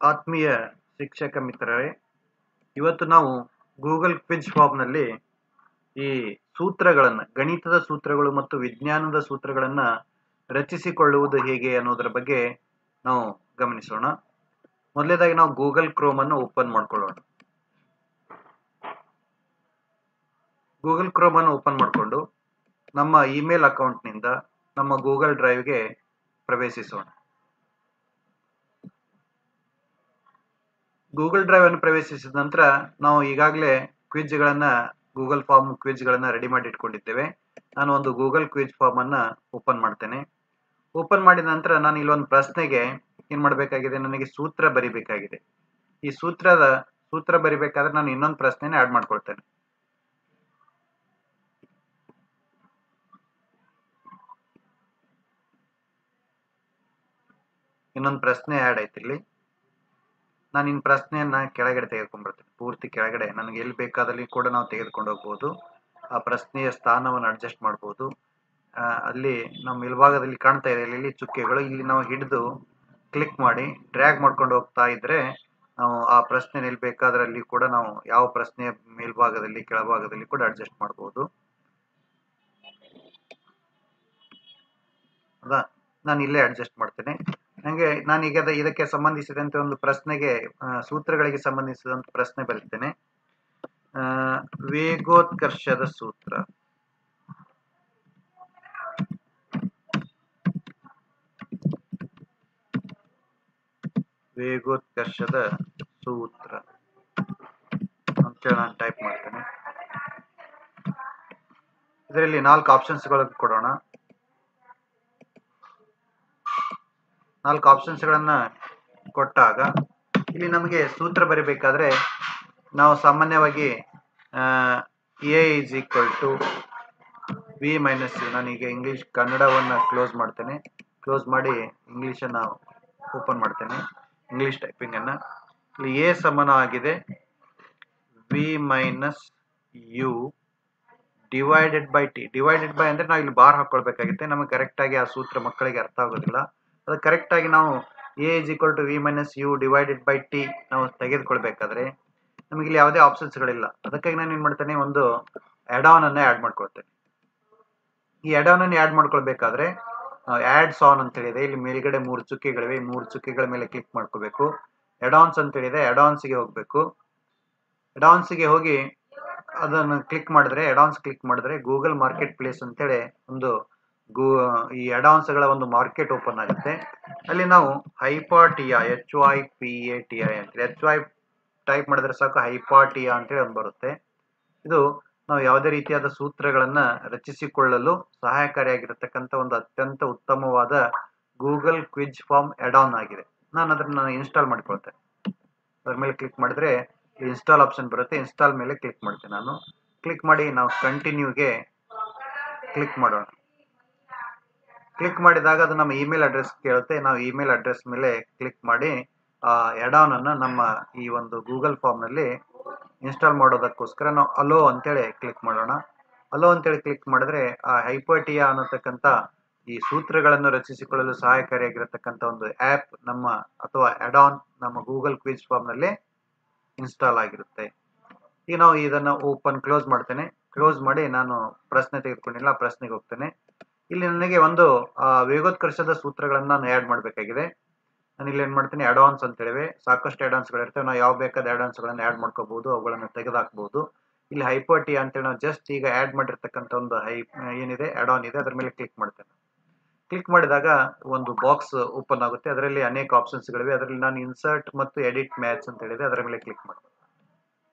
ಆತ್ಮೀಯ ಶಿಕ್ಷಕ ಮಿತ್ರರೇ, ಇವತ್ತು ನಾವು ಗೂಗಲ್ ಕ್ವಿಜ್ ಫಾರ್ಮ್ನಲ್ಲಿ ಈ ಸೂತ್ರಗಳನ್ನು, ಗಣಿತದ ಸೂತ್ರಗಳು ಮತ್ತು ವಿಜ್ಞಾನದ ಸೂತ್ರಗಳನ್ನು ರಚಿಸಿಕೊಳ್ಳುವುದು ಹೇಗೆ ಅನ್ನೋದರ ಬಗ್ಗೆ ನಾವು ಗಮನಿಸೋಣ. ಮೊದಲನೇದಾಗಿ ನಾವು ಗೂಗಲ್ ಕ್ರೋಮ್ ಅನ್ನು ಓಪನ್ ಮಾಡ್ಕೊಳ್ಳೋಣ. ಗೂಗಲ್ ಕ್ರೋಮ್ ಅನ್ನು ಓಪನ್ ಮಾಡಿಕೊಂಡು ನಮ್ಮ ಇಮೇಲ್ ಅಕೌಂಟ್ನಿಂದ ನಮ್ಮ ಗೂಗಲ್ ಡ್ರೈವ್ಗೆ ಪ್ರವೇಶಿಸೋಣ. ಗೂಗಲ್ ಡ್ರೈವ್ ಅನ್ನು ಪ್ರವೇಶಿಸಿದ ನಂತರ ನಾವು ಈಗಾಗಲೇ ಕ್ವಿಜ್ಗಳನ್ನ ಗೂಗಲ್ ಫಾರ್ಮ್ ಕ್ವಿಜ್ಗಳನ್ನ ರೆಡಿ ಮಾಡಿ ಇಟ್ಕೊಂಡಿದ್ದೇವೆ. ನಾನು ಒಂದು ಗೂಗಲ್ ಕ್ವಿಜ್ ಫಾರ್ಮ್ ಅನ್ನ ಓಪನ್ ಮಾಡ್ತೇನೆ. ಓಪನ್ ಮಾಡಿದ ನಂತರ ನಾನು ಇಲ್ಲೊಂದು ಪ್ರಶ್ನೆಗೆ ಏನ್ ಮಾಡಬೇಕಾಗಿದೆ, ನನಗೆ ಸೂತ್ರ ಬರಿಬೇಕಾಗಿದೆ. ಈ ಸೂತ್ರ ಬರಿಬೇಕಾದ್ರೆ ನಾನು ಇನ್ನೊಂದು ಪ್ರಶ್ನೆನ ಆಡ್ ಮಾಡ್ಕೊಳ್ತೇನೆ. ಇನ್ನೊಂದು ಪ್ರಶ್ನೆ ಆಡ್ ಆಯ್ತು ಇಲ್ಲಿ. ನಾನು ಇನ್ ಪ್ರಶ್ನೆಯನ್ನ ಕೆಳಗಡೆ ತೆಗೆದುಕೊಂಡ್ಬರ್ತೇನೆ. ಪೂರ್ತಿ ಕೆಳಗಡೆ ನನಗೆ ಎಲ್ಲಿ ಬೇಕಾದಲ್ಲಿ ಕೂಡ ನಾವು ತೆಗೆದುಕೊಂಡು ಹೋಗ್ಬೋದು. ಆ ಪ್ರಶ್ನೆಯ ಸ್ಥಾನವನ್ನು ಅಡ್ಜಸ್ಟ್ ಮಾಡ್ಬೋದು. ಅಲ್ಲಿ ನಮ್ಮ ಮೇಲ್ಭಾಗದಲ್ಲಿ ಕಾಣ್ತಾ ಇದೆ ಇಲ್ಲಿ ಚುಕ್ಕೆಗಳು, ಇಲ್ಲಿ ನಾವು ಹಿಡಿದು ಕ್ಲಿಕ್ ಮಾಡಿ ಡ್ರ್ಯಾಗ್ ಮಾಡ್ಕೊಂಡು ಹೋಗ್ತಾ ಇದ್ರೆ ನಾವು ಆ ಪ್ರಶ್ನೆ ಎಲ್ಲಿ ಬೇಕಾದ್ರೆ ಅಲ್ಲಿ ಕೂಡ ನಾವು ಯಾವ ಪ್ರಶ್ನೆಯ ಮೇಲ್ಭಾಗದಲ್ಲಿ ಕೆಳಭಾಗದಲ್ಲಿ ಕೂಡ ಅಡ್ಜಸ್ಟ್ ಮಾಡ್ಬೋದು. ಹೌದಾ, ನಾನು ಇಲ್ಲೇ ಅಡ್ಜಸ್ಟ್ ಮಾಡ್ತೇನೆ. ನಾನೀಗ ಇದಕ್ಕೆ ಸಂಬಂಧಿಸಿದಂತೆ ಒಂದು ಪ್ರಶ್ನೆಗೆ ಸೂತ್ರಗಳಿಗೆ ಸಂಬಂಧಿಸಿದಂತ ಪ್ರಶ್ನೆ ಬರೀತೇನೆ. ವೇಗೋತ್ಕರ್ಷದ ಸೂತ್ರ. ವೇಗೋತ್ಕರ್ಷದ ಸೂತ್ರ ಅಂತೇಳಿ ನಾನು ಟೈಪ್ ಮಾಡ್ತೇನೆ. ಇದರಲ್ಲಿ 4 ಆಪ್ಷನ್ಸ್ಗಳನ್ನು ಕೊಡೋಣ. 4 ಆಪ್ಷನ್ಸ್ಗಳನ್ನ ಕೊಟ್ಟಾಗ ಇಲ್ಲಿ ನಮಗೆ ಸೂತ್ರ ಬರಿಬೇಕಾದ್ರೆ ನಾವು ಸಾಮಾನ್ಯವಾಗಿ a is equal to v minus u. ನಾನೀಗ ಕನ್ನಡವನ್ನು ಕ್ಲೋಸ್ ಮಾಡ್ತೇನೆ. ಕ್ಲೋಸ್ ಮಾಡಿ ಇಂಗ್ಲಿಷನ್ನು ಓಪನ್ ಮಾಡ್ತೇನೆ, ಇಂಗ್ಲಿಷ್ ಟೈಪಿಂಗ್ ಅನ್ನ. ಇಲ್ಲಿ ಎ ಸಮಾನವಾಗಿದೆ v minus u divided by t. Divided by ಅಂದ್ರೆ ನಾವು ಇಲ್ಲಿ ಬಾರ್ ಹಾಕೊಳ್ಬೇಕಾಗುತ್ತೆ. ನಮಗೆ ಕರೆಕ್ಟ್ ಆಗಿ ಆ ಸೂತ್ರ ಮಕ್ಕಳಿಗೆ ಅರ್ಥ ಆಗೋದಿಲ್ಲ. ಅದು ಕರೆಕ್ಟ್ ಆಗಿ ನಾವು a is equal to v minus u divided by t ನಾವು ತೆಗೆದುಕೊಳ್ಬೇಕಾದ್ರೆ ನಮಗೆ ಇಲ್ಲಿ ಯಾವುದೇ ಆಪ್ಷನ್ಸ್ಗಳಿಲ್ಲ. ಅದಕ್ಕಾಗಿ ನಾನು ಏನ್ ಮಾಡ್ತೇನೆ, ಒಂದು ಆಡ್ ಅನ್ನ ಆಡ್ ಮಾಡ್ಕೊಳ್ತೇನೆ. ಈ ಆಡ್ ಅನ್ನು ಆಡ್ ಮಾಡ್ಕೊಳ್ಬೇಕಾದ್ರೆ ಆಡ್ಸ್ ಆನ್ ಅಂತ ಹೇಳಿದೆ. ಇಲ್ಲಿ ಮೇಲ್ಗಡೆ 3 ಚುಕ್ಕೆಗಳಿವೆ. 3 ಚುಕ್ಕೆಗಳ ಮೇಲೆ ಕ್ಲಿಕ್ ಮಾಡ್ಕೋಬೇಕು. ಆಡ್ಆನ್ಸ್ ಅಂತ ಹೇಳಿದೆ, ಆಡ್ಆನ್ಸ್ಗೆ ಹೋಗ್ಬೇಕು. ಆಡ್ಆನ್ಸ್ಗೆ ಹೋಗಿ ಅದನ್ನು ಕ್ಲಿಕ್ ಮಾಡಿದ್ರೆ, ಆಡ್ಆನ್ಸ್ ಕ್ಲಿಕ್ ಮಾಡಿದ್ರೆ ಗೂಗಲ್ ಮಾರ್ಕೆಟ್ ಪ್ಲೇಸ್ ಅಂತೇಳಿ ಒಂದು ಈ ಆಡ್ಆನ್ಸ್ಗಳ ಒಂದು ಮಾರ್ಕೆಟ್ ಓಪನ್ ಆಗುತ್ತೆ. ಅಲ್ಲಿ ನಾವು ಹೈಪಾಟಿಯಾ HYPATI ಅಂತೇಳಿ HY ಟೈಪ್ ಮಾಡಿದ್ರೆ ಸಾಕು, ಹೈಪಾಟಿಯಾ ಅಂತೇಳಿ ಒಂದು ಬರುತ್ತೆ. ಇದು ನಾವು ಯಾವುದೇ ರೀತಿಯಾದ ಸೂತ್ರಗಳನ್ನ ರಚಿಸಿಕೊಳ್ಳಲು ಸಹಾಯಕಾರಿಯಾಗಿರತಕ್ಕಂಥ ಒಂದು ಅತ್ಯಂತ ಉತ್ತಮವಾದ ಗೂಗಲ್ ಕ್ವಿಜ್ ಫಾರ್ಮ್ ಆಡ್-ಆನ್ ಆಗಿದೆ. ನಾನು ಅದನ್ನ ಇನ್ಸ್ಟಾಲ್ ಮಾಡ್ಕೊಳ್ತೇನೆ. ಅದ್ರ ಮೇಲೆ ಕ್ಲಿಕ್ ಮಾಡಿದ್ರೆ ಇನ್ಸ್ಟಾಲ್ ಆಪ್ಷನ್ ಬರುತ್ತೆ. ಇನ್ಸ್ಟಾಲ್ ಮೇಲೆ ಕ್ಲಿಕ್ ಮಾಡ್ತೇನೆ. ನಾನು ಕ್ಲಿಕ್ ಮಾಡಿ ನಾವು ಕಂಟಿನ್ಯೂಗೆ ಕ್ಲಿಕ್ ಮಾಡೋಣ. ಕ್ಲಿಕ್ ಮಾಡಿದಾಗ ಅದು ನಮ್ಮ ಇಮೇಲ್ ಅಡ್ರೆಸ್ ಕೇಳುತ್ತೆ. ನಾವು ಇಮೇಲ್ ಅಡ್ರೆಸ್ ಮೇಲೆ ಕ್ಲಿಕ್ ಮಾಡಿ ಆಡ್-ಆನ್ ಅನ್ನ ನಮ್ಮ ಈ ಒಂದು ಗೂಗಲ್ ಫಾರ್ಮ್ ನಲ್ಲಿ ಇನ್ಸ್ಟಾಲ್ ಮಾಡೋದಕ್ಕೋಸ್ಕರ ನಾವು ಅಲೋ ಅಂತೇಳಿ ಕ್ಲಿಕ್ ಮಾಡೋಣ. ಅಲೋ ಅಂತೇಳಿ ಕ್ಲಿಕ್ ಮಾಡಿದ್ರೆ ಆ ಹೈಪಾಟಿಯಾ ಅನ್ನತಕ್ಕಂಥ ಈ ಸೂತ್ರಗಳನ್ನು ರಚಿಸಿಕೊಳ್ಳಲು ಸಹಾಯಕಾರಿಯಾಗಿರತಕ್ಕಂಥ ಒಂದು ಆ್ಯಪ್ ನಮ್ಮ ಅಥವಾ ಆಡ್-ಆನ್ ನಮ್ಮ ಗೂಗಲ್ ಕ್ವಿಜ್ ಫಾರ್ಮ್ ನಲ್ಲಿ ಇನ್ಸ್ಟಾಲ್ ಆಗಿರುತ್ತೆ. ಈಗ ನಾವು ಇದನ್ನ ಕ್ಲೋಸ್ ಮಾಡ್ತೇನೆ. ಕ್ಲೋಸ್ ಮಾಡಿ ನಾನು ಪ್ರಶ್ನೆ ತೆಗೆದುಕೊಂಡಿಲ್ಲ, ಆ ಪ್ರಶ್ನೆಗೆ ಹೋಗ್ತೇನೆ. ಇಲ್ಲಿ ನನಗೆ ಒಂದು ವೇಗೋತ್ಕರ್ಷದ ಸೂತ್ರಗಳನ್ನ ನಾನು ಆಡ್ ಮಾಡಬೇಕಾಗಿದೆ. ನಾನು ಇಲ್ಲಿ ಏನ್ ಮಾಡ್ತೀನಿ, ಆಡ್-ಆನ್ಸ್ ಅಂತ ಹೇಳಿವೆ. ಸಾಕಷ್ಟು ಆಡ್-ಆನ್ಸ್ಗಳಿರ್ತವೆ. ನಾವು ಯಾವ ಬೇಕಾದ ಆಡ್-ಆನ್ಸ್ಗಳನ್ನು ಆಡ್ ಮಾಡ್ಕೋಬಹುದು, ಅವುಗಳನ್ನು ತೆಗೆದುಹಾಕಬಹುದು. ಇಲ್ಲಿ ಹೈಪಾಟಿಯಾ ಅಂತೇಳಿ ನಾವು ಜಸ್ಟ್ ಈಗ ಆಡ್ ಮಾಡಿರ್ತಕ್ಕಂಥ ಒಂದು ಏನಿದೆ ಆಡ್-ಆನ್ ಇದೆ, ಅದ್ರ ಮೇಲೆ ಕ್ಲಿಕ್ ಮಾಡ್ತೇನೆ. ಕ್ಲಿಕ್ ಮಾಡಿದಾಗ ಒಂದು ಬಾಕ್ಸ್ ಓಪನ್ ಆಗುತ್ತೆ. ಅದರಲ್ಲಿ ಅನೇಕ ಆಪ್ಷನ್ಸ್ಗಳಿವೆ. ಅದರಲ್ಲಿ ನಾನು ಇನ್ಸರ್ಟ್ ಮತ್ತು ಎಡಿಟ್ ಮ್ಯಾಚ್ ಅಂತ ಹೇಳಿದೆ, ಅದರ ಮೇಲೆ ಕ್ಲಿಕ್ ಮಾಡ್ತೇನೆ.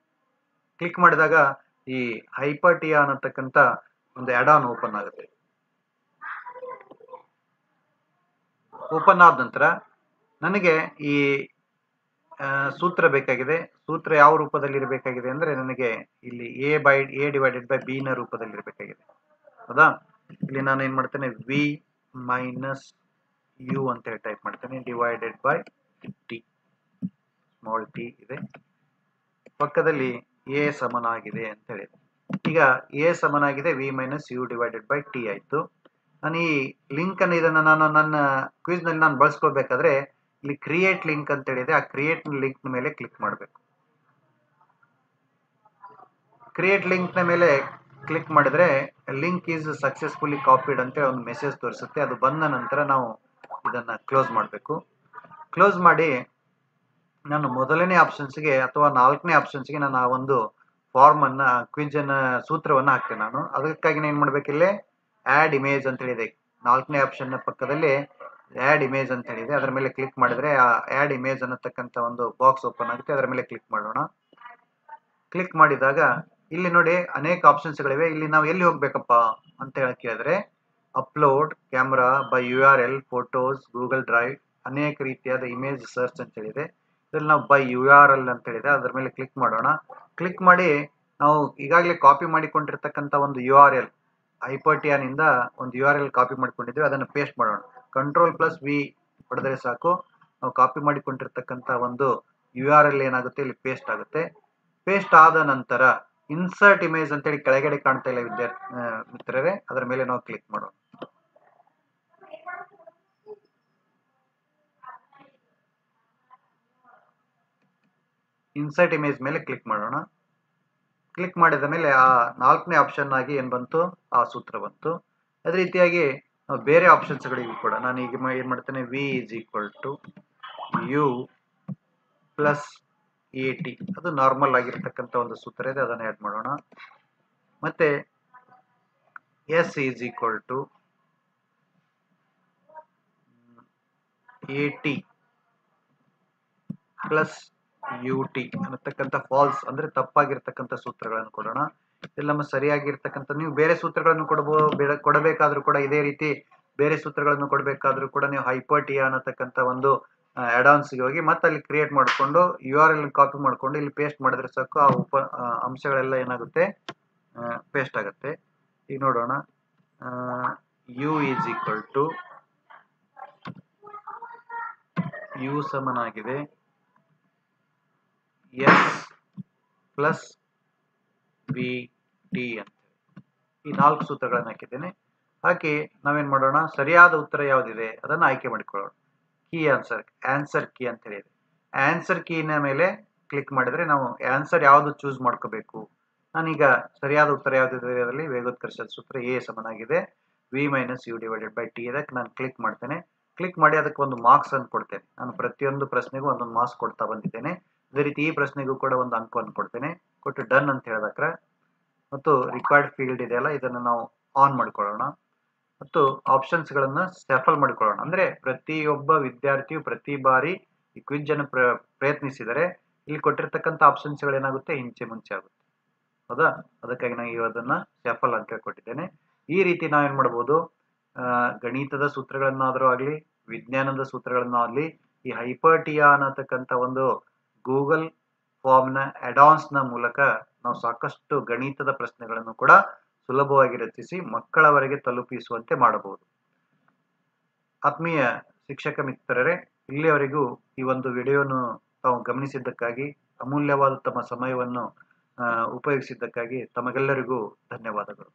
ಕ್ಲಿಕ್ ಮಾಡಿದಾಗ ಈ ಹೈಪಾಟಿಯಾ ಅನ್ನತಕ್ಕಂಥ ಒಂದು ಆಡ್-ಆನ್ ಓಪನ್ ಆಗುತ್ತೆ. ಓಪನ್ ಆದ ನಂತರ ನನಗೆ ಈ ಸೂತ್ರ ಬೇಕಾಗಿದೆ. ಸೂತ್ರ ಯಾವ ರೂಪದಲ್ಲಿ ಇರಬೇಕಾಗಿದೆ ಅಂದ್ರೆ ನನಗೆ ಇಲ್ಲಿ ಎ ಡಿವೈಡೆಡ್ ಬೈ ಬಿ ನ ರೂಪದಲ್ಲಿ ಇರಬೇಕಾಗಿದೆ. ಹೌದಾ, ಇಲ್ಲಿ ನಾನು ಏನ್ ಮಾಡ್ತೇನೆ, ವಿ ಮೈನಸ್ ಯು ಅಂತ ಹೇಳಿ ಟೈಪ್ ಮಾಡ್ತೇನೆ, divided by t. Small t ಇದೆ, ಪಕ್ಕದಲ್ಲಿ ಎ ಸಮನಾಗಿದೆ ಅಂತ ಹೇಳಿ. ಈಗ ಎ ಸಮನಾಗಿದೆ v minus u divided by t ಆಯ್ತು. ನಾನು ಈ ಲಿಂಕ್ ಅನ್ನು ನಾನು ನನ್ನ ಕ್ವಿಜ್ ನಲ್ಲಿ ನಾನು ಬಳಸ್ಕೊಳ್ಬೇಕಾದ್ರೆ ಇಲ್ಲಿ ಕ್ರಿಯೇಟ್ ಲಿಂಕ್ ಅಂತ ಹೇಳಿದೆ, ಆ ಕ್ರಿಯೇಟ್ ಲಿಂಕ್ ಮೇಲೆ ಕ್ಲಿಕ್ ಮಾಡಬೇಕು. ಕ್ರಿಯೇಟ್ ಲಿಂಕ್ ನ ಮೇಲೆ ಕ್ಲಿಕ್ ಮಾಡಿದ್ರೆ ಲಿಂಕ್ ಈಸ್ ಸಕ್ಸಸ್ಫುಲಿ ಕಾಪಿಡ್ ಅಂತ ಒಂದು ಮೆಸೇಜ್ ತೋರಿಸುತ್ತೆ. ಅದು ಬಂದ ನಂತರ ನಾವು ಇದನ್ನ ಕ್ಲೋಸ್ ಮಾಡಬೇಕು. ಕ್ಲೋಸ್ ಮಾಡಿ ನಾನು ಮೊದಲನೇ ಆಪ್ಷನ್ಸ್ಗೆ ಅಥವಾ 4ನೇ ಆಪ್ಷನ್ಸ್ಗೆ ನಾನು ಆ ಒಂದು ಫಾರ್ಮ್ ಅನ್ನ ಕ್ವಿಜ್ ಅನ್ನ ಸೂತ್ರವನ್ನ ಹಾಕ್ತೇನೆ. ನಾನು ಅದಕ್ಕಾಗಿ ಏನು ಮಾಡ್ಬೇಕಿಲ್ಲೇ ಆಡ್ ಇಮೇಜ್ ಅಂತ ಹೇಳಿದೆ. 4ನೇ ಆಪ್ಷನ್ ನ ಪಕ್ಕದಲ್ಲಿ ಆಡ್ ಇಮೇಜ್ ಅಂತ ಹೇಳಿದೆ. ಅದರ ಮೇಲೆ ಕ್ಲಿಕ್ ಮಾಡಿದ್ರೆ ಆ ಆಡ್ ಇಮೇಜ್ ಅನ್ನತಕ್ಕಂಥ ಒಂದು ಬಾಕ್ಸ್ ಓಪನ್ ಆಗುತ್ತೆ. ಅದರ ಮೇಲೆ ಕ್ಲಿಕ್ ಮಾಡೋಣ. ಕ್ಲಿಕ್ ಮಾಡಿದಾಗ ಇಲ್ಲಿ ನೋಡಿ ಅನೇಕ ಆಪ್ಷನ್ಸ್ಗಳಿವೆ. ಇಲ್ಲಿ ನಾವು ಎಲ್ಲಿ ಹೋಗ್ಬೇಕಪ್ಪ ಅಂತ ಹೇಳಿ ಕೇಳಿದ್ರೆ upload camera by URL photos Google drive ಅನೇಕ ರೀತಿಯಾದ ಇಮೇಜ್ ಸರ್ಚ್ ಅಂತ ಹೇಳಿದೆ. ಇದ್ರಲ್ಲಿ ನಾವು ಬೈ URL ಅಂತ ಹೇಳಿದೆ. ಅದರ ಮೇಲೆ ಕ್ಲಿಕ್ ಮಾಡೋಣ. ಕ್ಲಿಕ್ ಮಾಡಿ ನಾವು ಈಗಾಗಲೇ ಕಾಪಿ ಮಾಡಿಕೊಂಡಿರ್ತಕ್ಕಂಥ ಒಂದು URL ಹೈಪರ್ಟಿಯಾನಿಂದ ಒಂದು URL ಕಾಪಿ ಮಾಡ್ಕೊಂಡಿದ್ವಿ. ಅದನ್ನು ಪೇಸ್ಟ್ ಮಾಡೋಣ. Ctrl+V ಹೊಡೆದರೆ ಸಾಕು, ನಾವು ಕಾಪಿ ಮಾಡಿಕೊಂಡಿರ್ತಕ್ಕಂಥ ಒಂದು URL ಏನಾಗುತ್ತೆ ಇಲ್ಲಿ ಪೇಸ್ಟ್ ಆಗುತ್ತೆ. ಪೇಸ್ಟ್ ಆದ ನಂತರ ಇನ್ಸರ್ಟ್ ಇಮೇಜ್ ಅಂತೇಳಿ ಕೆಳಗಡೆ ಕಾಣ್ತಾ ಇಲ್ಲ ಮಿತ್ರರೇ, ಅದರ ಮೇಲೆ ನಾವು ಕ್ಲಿಕ್ ಮಾಡೋಣ. ಇನ್ಸರ್ಟ್ ಇಮೇಜ್ ಮೇಲೆ ಕ್ಲಿಕ್ ಮಾಡೋಣ. ಕ್ಲಿಕ್ ಮಾಡಿದ ಮೇಲೆ ಆ 4ನೇ ಆಪ್ಷನ್ ಆಗಿ ಏನ್ ಬಂತು, ಆ ಸೂತ್ರ ಬಂತು. ಅದೇ ರೀತಿಯಾಗಿ ಬೇರೆ ಆಪ್ಷನ್ಸ್ಗಳಿಗೂ ಕೂಡ ನಾನು ಈಗ ಏನ್ ಮಾಡ್ತೇನೆ, V = U + AT ಅದು ನಾರ್ಮಲ್ ಆಗಿರ್ತಕ್ಕಂಥ ಒಂದು ಸೂತ್ರ ಇದೆ, ಅದನ್ನು ಆಡ್ ಮಾಡೋಣ. ಮತ್ತೆ S = AT + UT ಅನ್ನತಕ್ಕಂಥ ಫಾಲ್ಸ್ ಅಂದ್ರೆ ತಪ್ಪಾಗಿರ್ತಕ್ಕಂಥ ಸೂತ್ರಗಳನ್ನು ಕೊಡೋಣ. ಇಲ್ಲಿ ನಮ್ಮ ಸರಿಯಾಗಿರ್ತಕ್ಕಂಥ, ನೀವು ಬೇರೆ ಸೂತ್ರಗಳನ್ನು ಕೊಡಬೇಕಾದ್ರೂ ಕೂಡ ಇದೇ ರೀತಿ ಬೇರೆ ಸೂತ್ರಗಳನ್ನು ಕೊಡಬೇಕಾದ್ರೂ ಕೂಡ ನೀವು ಹೈಪರ್ಟಿಯಾ ಅನ್ನತಕ್ಕಂಥ ಒಂದು ಆಡ್ಆನ್ಸ್ಗೆ ಹೋಗಿ ಮತ್ತೆ ಅಲ್ಲಿ ಕ್ರಿಯೇಟ್ ಮಾಡಿಕೊಂಡು URL ಕಾಪಿ ಮಾಡಿಕೊಂಡು ಇಲ್ಲಿ ಪೇಸ್ಟ್ ಮಾಡಿದ್ರೆ ಸಾಕು, ಆ ಅಂಶಗಳೆಲ್ಲ ಏನಾಗುತ್ತೆ ಪೇಸ್ಟ್ ಆಗುತ್ತೆ. ಈಗ ನೋಡೋಣ, U = U ಸಮನಾಗಿದೆ S + VT ಅಂತ ಈ 4 ಸೂತ್ರಗಳನ್ನು ಹಾಕಿದ್ದೇನೆ. ಹಾಕಿ ನಾವೇನ್ ಮಾಡೋಣ, ಸರಿಯಾದ ಉತ್ತರ ಯಾವುದಿದೆ ಅದನ್ನು ಆಯ್ಕೆ ಮಾಡಿಕೊಳ್ಳೋಣ. ಕೀ ಆನ್ಸರ್ ಕೀ ಅಂತ ಹೇಳಿದೆ. ಆನ್ಸರ್ ಕೀನ ಮೇಲೆ ಕ್ಲಿಕ್ ಮಾಡಿದ್ರೆ ನಾವು ಆನ್ಸರ್ ಯಾವುದು ಚೂಸ್ ಮಾಡ್ಕೋಬೇಕು. ನಾನೀಗ ಸರಿಯಾದ ಉತ್ತರ ಯಾವುದಿದೆ ಅದರಲ್ಲಿ ವೇಗೋತ್ಕರ್ಷದ ಸೂತ್ರ A ಸಮನಾಗಿದೆ V - U/T. ಇದಕ್ಕೆ ನಾನು ಕ್ಲಿಕ್ ಮಾಡ್ತೇನೆ. ಕ್ಲಿಕ್ ಮಾಡಿ ಅದಕ್ಕೆ ಒಂದು ಮಾರ್ಕ್ಸ್ ಅನ್ನು ಕೊಡ್ತೇನೆ. ನಾನು ಪ್ರತಿಯೊಂದು ಪ್ರಶ್ನೆಗೂ ಒಂದೊಂದು ಮಾರ್ಕ್ಸ್ ಕೊಡ್ತಾ ಬಂದಿದ್ದೇನೆ. ಅದೇ ರೀತಿ ಈ ಪ್ರಶ್ನೆಗೂ ಕೂಡ ಒಂದು ಅಂಕವನ್ನು ಕೊಡ್ತೇನೆ. ಕೊಟ್ಟು ಡನ್ ಅಂತ ಹೇಳಿದಾಕ್ರೆ ಮತ್ತು ರಿಕ್ವೈರ್ಡ್ ಫೀಲ್ಡ್ ಇದೆಯಲ್ಲ ಇದನ್ನು ನಾವು ಆನ್ ಮಾಡ್ಕೊಳ್ಳೋಣ ಮತ್ತು ಆಪ್ಷನ್ಸ್ಗಳನ್ನ ಶಫಲ್ ಮಾಡಿಕೊಳ್ಳೋಣ. ಅಂದ್ರೆ ಪ್ರತಿಯೊಬ್ಬ ವಿದ್ಯಾರ್ಥಿಯು ಪ್ರತಿ ಬಾರಿ ಈ ಕ್ವಿಜ್ ಅನ್ನು ಪ್ರಯತ್ನಿಸಿದರೆ ಇಲ್ಲಿ ಕೊಟ್ಟಿರ್ತಕ್ಕಂಥ ಆಪ್ಷನ್ಸ್ಗಳೇನಾಗುತ್ತೆ ಹಿಂಚೆ ಮುಂಚೆ ಆಗುತ್ತೆ. ಹೌದಾ? ಅದಕ್ಕಾಗಿ ನಾನು ಅದನ್ನ ಶಫಲ್ ಅಂತ ಕೊಟ್ಟಿದ್ದೇನೆ. ಈ ರೀತಿ ನಾವೇನ್ ಮಾಡ್ಬೋದು, ಗಣಿತದ ಸೂತ್ರಗಳನ್ನಾದ್ರೂ ಆಗ್ಲಿ ವಿಜ್ಞಾನದ ಸೂತ್ರಗಳನ್ನಾಗ್ಲಿ ಈ ಹೈಪರ್ಟಿಯಾ ಅನ್ನತಕ್ಕಂಥ ಒಂದು ಗೂಗಲ್ ಫಾರ್ಮ್ನ ಅಡಾನ್ಸ್ನ ಮೂಲಕ ನಾವು ಸಾಕಷ್ಟು ಗಣಿತದ ಪ್ರಶ್ನೆಗಳನ್ನು ಕೂಡ ಸುಲಭವಾಗಿ ರಚಿಸಿ ಮಕ್ಕಳವರೆಗೆ ತಲುಪಿಸುವಂತೆ ಮಾಡಬಹುದು. ಆತ್ಮೀಯ ಶಿಕ್ಷಕ ಮಿತ್ರರೇ, ಇಲ್ಲಿಯವರೆಗೂ ಈ ಒಂದು ವಿಡಿಯೋನು ತಾವು ಗಮನಿಸಿದ್ದಕ್ಕಾಗಿ, ಅಮೂಲ್ಯವಾದ ತಮ್ಮ ಸಮಯವನ್ನು ಉಪಯೋಗಿಸಿದ್ದಕ್ಕಾಗಿ ತಮಗೆಲ್ಲರಿಗೂ ಧನ್ಯವಾದಗಳು.